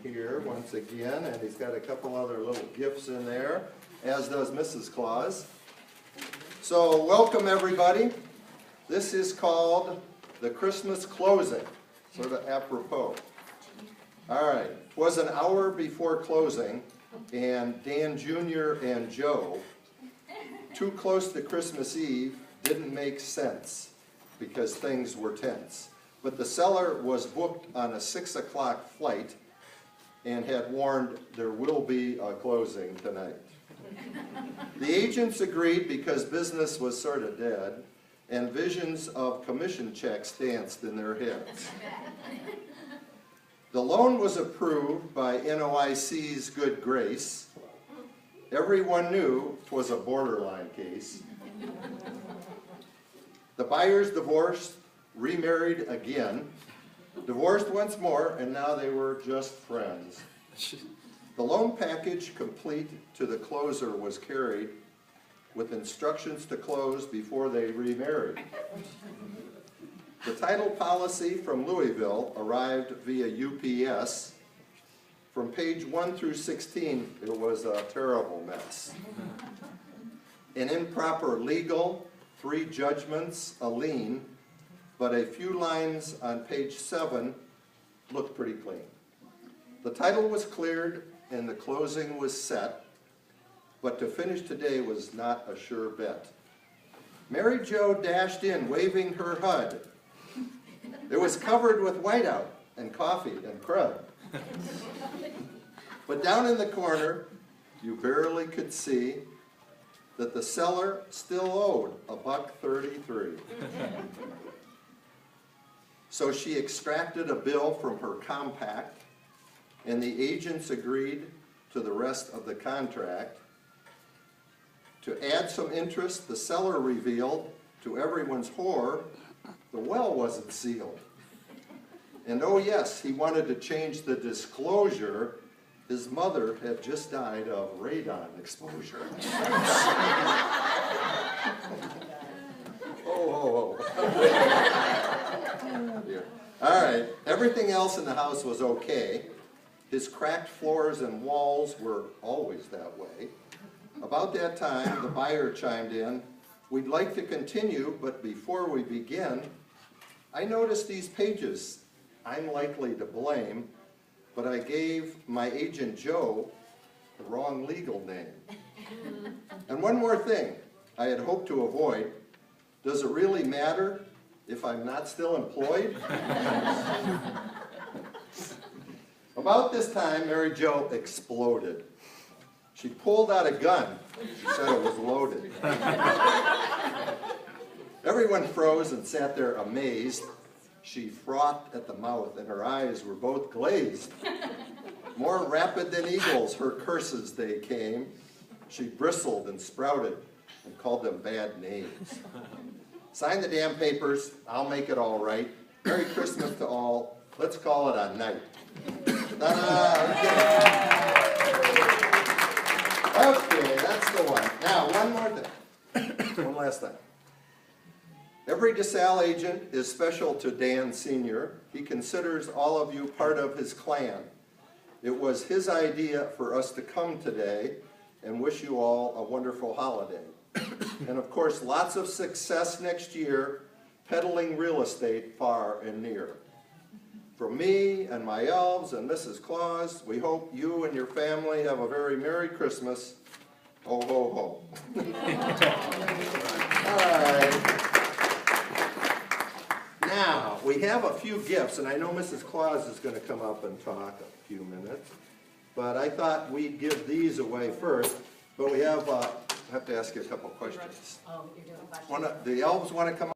in here once again, and he's got a couple other little gifts in there, as does Mrs. Claus. So welcome everybody. This is called the Christmas closing, sort of apropos. All right, it was an hour before closing, and Dan Jr. and Joe, too close to Christmas Eve, didn't make sense because things were tense. But the seller was booked on a 6 o'clock flight and had warned there will be a closing tonight. The agents agreed because business was sort of dead and visions of commission checks danced in their heads. The loan was approved by NOIC's good grace. Everyone knew 'twas a borderline case. The buyers divorced, remarried again, divorced once more, and now they were just friends. The loan package complete to the closer was carried with instructions to close before they remarried. The title policy from Louisville arrived via UPS. From page 1 through 16, it was a terrible mess. An improper legal, 3 judgments, a lien, but a few lines on page 7 looked pretty clean. The title was cleared and the closing was set, but to finish today was not a sure bet. Mary Jo dashed in waving her HUD. It was covered with whiteout and coffee and crud. But down in the corner, you barely could see that the seller still owed $1.33. So she extracted a bill from her compact, and the agents agreed to the rest of the contract. To add some interest, the seller revealed, to everyone's horror, the well wasn't sealed. And oh yes, he wanted to change the disclosure. His mother had just died of radon exposure. Oh. Yeah. All right, everything else in the house was okay. His cracked floors and walls were always that way. About that time, the buyer chimed in, "We'd like to continue, but before we begin, I noticed these pages. I'm likely to blame, but I gave my agent Joe the wrong legal name. And one more thing I had hoped to avoid. Does it really matter if I'm not still employed?" About this time, Mary Jo exploded. She pulled out a gun. She said it was loaded. Everyone froze and sat there amazed. She frothed at the mouth, and her eyes were both glazed. More rapid than eagles, her curses they came. She bristled and sprouted and called them bad names. Sign the damn papers. I'll make it all right. Merry Christmas to all. Let's call it a night. Ta-da! Okay, that's the one. Now, one more thing. One last thing. Every Disalle agent is special to Dan Sr. He considers all of you part of his clan. It was his idea for us to come today and wish you all a wonderful holiday. And of course, lots of success next year, peddling real estate far and near. From me and my elves and Mrs. Claus, we hope you and your family have a very Merry Christmas. Ho, ho, ho. All right. Now, we have a few gifts, and I know Mrs. Claus is going to come up and talk a few minutes, but I thought we'd give these away first. But we have, I have to ask you a couple questions. Oh, you're doing questions. The elves want to come up?